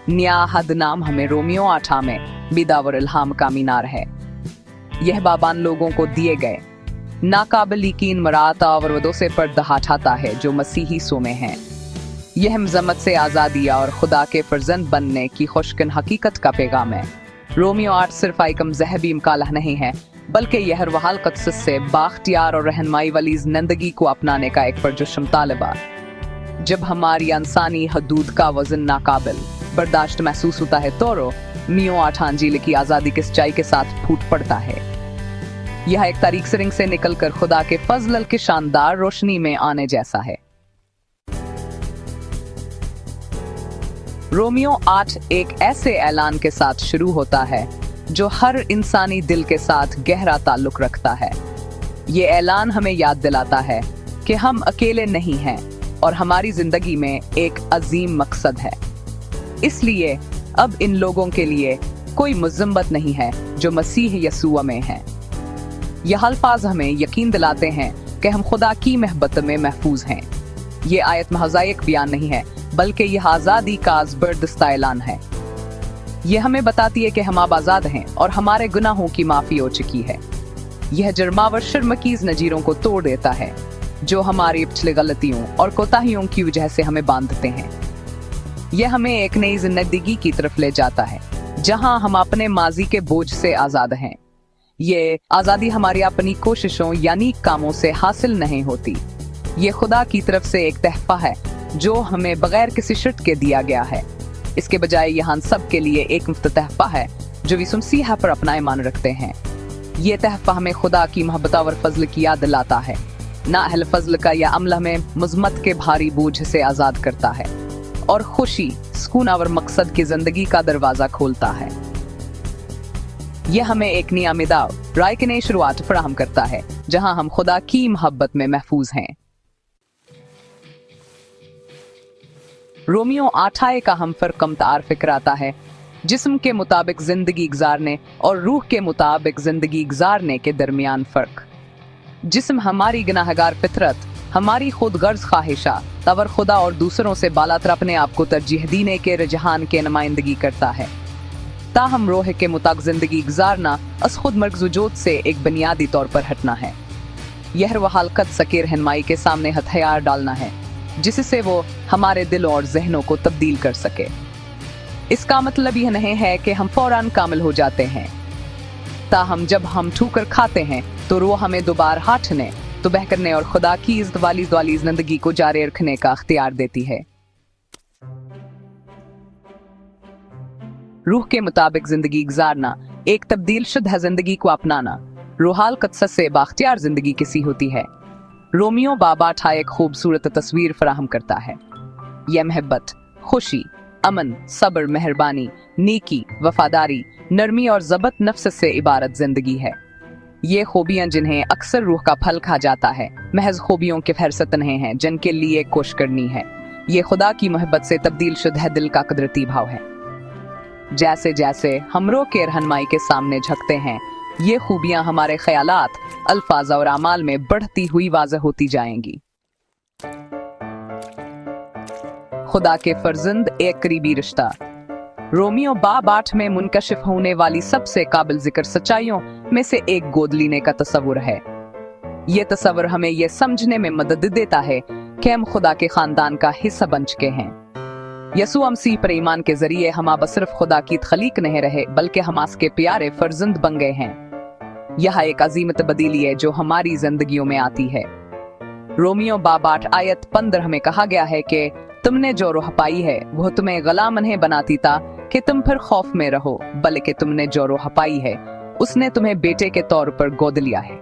न्याहद नाम हमें रोमियो 8 में बिदावर इल्हाम का मीनार है। यह बाबान लोगों को दिए गए नाकाबिल यकीन मराता और वदोसे पर दहाठाता है जो मसीही सो में हैं। यह मजम्मत से आज़ादी और खुदा के फर्जंद बनने की खुशकिन हकीकत का पैगाम है। रोमियो 8 सिर्फ आइकम ज़हबी मकाला नहीं है, बल्कि यह वहाल कदस से बाख्तियार और रहनमाई वाली जिंदगी को अपनाने का एक पुरजोश तालिबा। जब हमारी इंसानी हदूद का वजन नाकाबिल बर्दाश्त महसूस होता है तो रोमियो 8 अंजील की आज़ादी की सच्चाई के साथ फूट पड़ता है। यह एक तारीख से रिंग से निकलकर खुदा के फजल के शानदार रोशनी में आने जैसा है। रोमियो 8 एक ऐसे ऐलान के साथ शुरू होता है जो हर इंसानी दिल के साथ गहरा ताल्लुक रखता है। ये ऐलान हमें याद दिलाता है कि हम अकेले नहीं हैं और हमारी जिंदगी में एक अजीम मकसद है। इसलिए अब इन लोगों के लिए कोई मुज़म्मत नहीं है जो मसीह यसूआ में है। यह अल्फाज हमें यकीन दिलाते हैं कि हम खुदा की महबत में महफूज हैं। ये आयत महज़ एक बयान नहीं है, बल्कि यह आज़ादी का ज़बरदस्त ऐलान है। यह हमें बताती है कि हम अब आज़ाद हैं और हमारे गुनाहों की माफ़ी हो चुकी है। यह जर्मावर शर्मकीज़ नजीरों को तोड़ देता है जो हमारी पिछली गलतियों और कोताहियों की वजह से हमें बांधते हैं। यह हमें एक नई जिंदगी की तरफ ले जाता है जहां हम अपने माजी के बोझ से आज़ाद हैं। ये आज़ादी हमारी अपनी कोशिशों यानी कामों से हासिल नहीं होती। ये खुदा की तरफ से एक तहफा है जो हमें बगैर किसी शर्त के दिया गया है। इसके बजाय यहाँ सब के लिए एक मुफ्त तहफा है जो यीशु मसीह पर अपना ईमान रखते हैं। ये तहफा हमें खुदा की मोहब्बत और फजल की याद दिलाता है। ना अहल फजल का यह अमल हमें मुज़म्मत के भारी बोझ से आज़ाद करता है और खुशी, सुकून और मकसद की जिंदगी का दरवाजा खोलता है। यह हमें एक नया मिदाव राय की नई शुरुआत फराहम करता है जहां हम खुदा की मोहब्बत में महफूज हैं। रोमियो 8 का हम फर्क तारफ़ कराता है जिस्म के मुताबिक जिंदगी गुजारने और रूह के मुताबिक जिंदगी गुजारने के दरमियान फर्क। जिस्म हमारी गुनाहगार फितरत, हमारी खुद गर्ज ख्वाहिशा तवर खुदा और दूसरों से बालातर अपने आप को तरजीह देने के रुझान के नुमाइंदगी करता है। ताहम रोह के मुताबिक जिंदगी गुजारना अस खुद मर्कज़ वजूद से एक बुनियादी तौर पर हटना है। यह वह हालत सकीर रहनुमाई के सामने हथियार डालना है जिससे वो हमारे दिलों और जहनों को तब्दील कर सके। इसका मतलब यह नहीं है कि हम फौरन कामिल हो जाते हैं। ताहम जब हम ठोकर खाते हैं तो रूह हमें दोबारा हटने, तौबा करने और खुदा की इज्जत वाली जिंदगी को जारी रखने का अख्तियार देती है। रूह के मुताबिक जिंदगी गुजारना एक तब्दील शुदा जिंदगी को अपनाना रूहाल कदस से बाख्तियार जिंदगी किसी होती है। रोमियो 8 एक खूबसूरत तस्वीर फराहम करता है। यह मोहब्बत, खुशी, अमन, सब्र, मेहरबानी, नेकी, वफादारी, नरमी और ज़बत नफ्स से इबारत जिंदगी है। ये खूबियां जिन्हें अक्सर रूह का फल कहा जाता है महज खूबियों के फहरसत नहीं हैं जिनके लिए कोशिश करनी है। ये खुदा की मोहब्बत से तब्दील शुदा दिल का कुदरती भाव है। जैसे जैसे हमरों के रहनुमाई के सामने झुकते हैं, ये खूबियां हमारे ख्यालात, अल्फाज और अमाल में बढ़ती हुई वाज़ह होती जाएंगी। खुदा के फर्जंद एक करीबी रिश्ता। रोमियो 8 में मुनकशिफ होने वाली सबसे काबिल जिक्र सच्चाइयों में से एक गोद लेने का तस्वुर है। ये तस्वुर हमें यह समझने में मदद देता है कि हम खुदा के खानदान का हिस्सा बन चुके हैं। यीशु मसीह पर ईमान के जरिए हम अब सिर्फ खुदा की खलीक नहीं रहे बल्कि हम उसके प्यारे फर्जंद बन गए हैं। यह एक अजीम तब्दीली है जो हमारी जिंदगियों में आती है। रोमियो 8 आयत 15 में कहा गया है कि तुमने जो रूह पाई है वह तुम्हें गुलाम नहीं बनाती था कि तुम फिर खौफ में रहो, बल्कि तुमने जो रूह पाई है उसने तुम्हें बेटे के तौर पर गोद लिया है।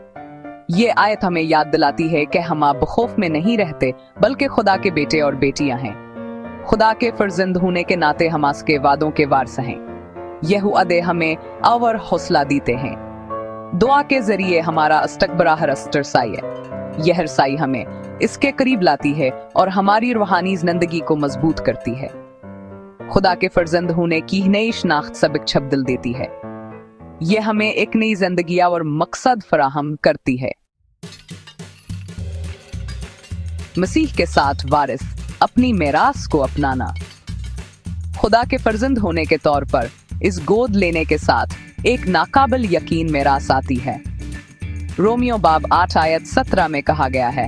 ये आयत हमें याद दिलाती है कि हम अब खौफ में नहीं रहते बल्कि खुदा के बेटे और बेटियां हैं। खुदा के फर्जंद होने के नाते हम उसके वादों के वारिस हैं। यह अदे हमें और हौसला देते हैं। दुआ के जरिए हमारा अस्तकबराह रस्टरसाई है। यह रसाई हमें इसके करीब लाती है और हमारी रूहानी जिंदगी को मजबूत करती है। खुदा के फर्जंद होने की नई शनाख्त सबक छबदिल देती है। यह हमें एक नई जिंदगी और मकसद फराहम करती है। मसीह के साथ वारिस अपनी मेरास को अपनाना। खुदा के फर्जंद होने के तौर पर इस गोद लेने के साथ एक नाकाबिल यकीन में रास आती है। रोमियो बाब 8 आयत 17 में कहा गया है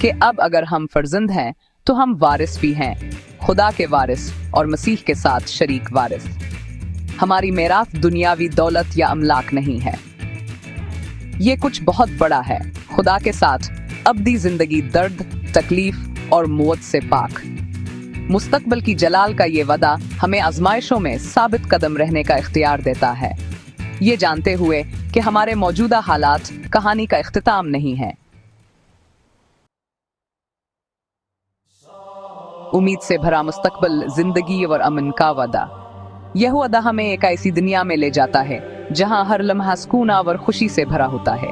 कि अब अगर हम फर्जंद हैं तो हम वारिस भी हैं, खुदा के वारिस और मसीह के साथ शरीक वारिस। हमारी मेराथ दुनियावी दौलत या अमलाक नहीं है, ये कुछ बहुत बड़ा है, खुदा के साथ अब्दी जिंदगी, दर्द, तकलीफ और मौत से पाक। मुस्तकबल की जलाल का ये वदा हमें आजमाइशों में साबित कदम रहने का इख्तियार देता है, ये जानते हुए कि हमारे मौजूदा हालात कहानी का इख्तिताम नहीं है। उम्मीद से भरा मुस्तकबल, जिंदगी और अमन का वदा। यह वदा हमें एक ऐसी दुनिया में ले जाता है जहां हर लम्हा सुकून और खुशी से भरा होता है।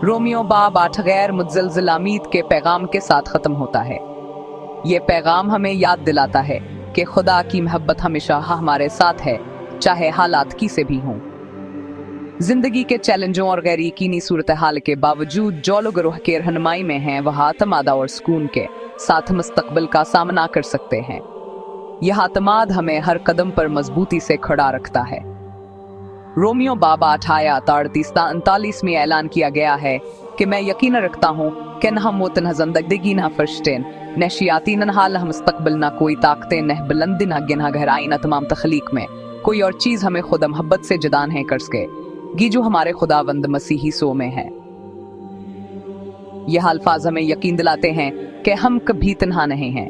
रोमियो बाब 8 गैर मुतज़लज़िल उम्मीद के पैगाम के साथ खत्म होता है। ये पैगाम हमें याद दिलाता है कि खुदा की मोहब्बत हमेशा हमारे साथ है, चाहे हालात की से भी हों। जिंदगी के चैलेंजों और गैर यकीनी सूरत हाल के बावजूद जो लोग रूह के रहनुमाई में हैं वह आत्मादा और सुकून के साथ मुस्तकबिल का सामना कर सकते हैं। यह आत्माद हमें हर कदम पर मजबूती से खड़ा रखता है। रोमियो बाब 8 आयत 38-39 में ऐलान किया गया है कि मैं यकीन रखता हूँ कि न हम न जिंदगी न फरिश्तें न शियाती न हाल न मुस्तकबिल न कोई ताकतें न बुलंदी न गिना गहराई न तमाम तख्लीक में कोई और चीज हमें खुदा मोहब्बत से जुदा नहीं कर सके जो हमारे खुदावंद मसीही सो में है। यह अल्फाज हमें यकीन दिलाते हैं कि हम कभी तन्हा नहीं हैं।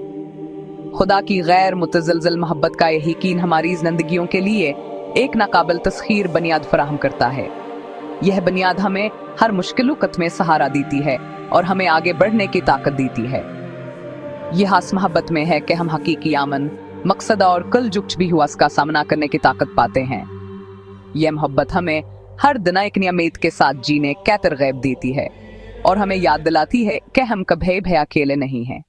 खुदा की गैर मुतज़लज़िल मोहब्बत का यह यकीन हमारी जिंदगियों के लिए एक नाकाबिल तस्खीर बुनियाद फराहम करता है। यह बुनियाद हमें हर मुश्किल वक्त में सहारा देती है और हमें आगे बढ़ने की ताकत देती है। यह आस मोहब्बत में है कि हम हकीकी आमन, मकसद और कल जुक्च भी हुआ का सामना करने की ताकत पाते हैं। यह मोहब्बत हमें हर दिन एक उम्मीद के साथ जीने का तरगीब देती है और हमें याद दिलाती है कि हम कभी भी अकेले नहीं हैं।